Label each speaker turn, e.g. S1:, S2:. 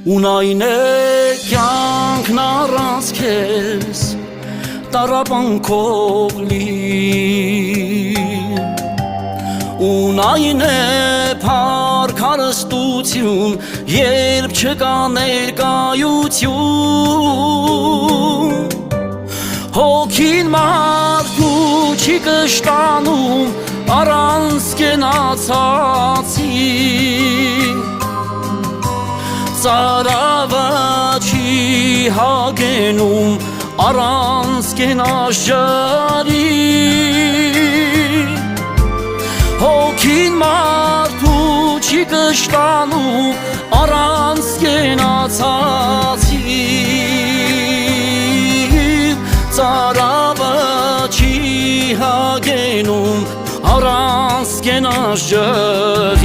S1: Ունայն է կյանքն առանց քեզ տառապանքով լի Ունայն է փառք հարստություն երբ չկա ներկայություն Հոգին մարդու չի կշտանում առանց կենացածի Ծարավը չի հագենում առանց կենաշարի Հոգին մարդու չի կշտանում առանց կենացածի Ծարավը չի հագենում առանց կենաշարի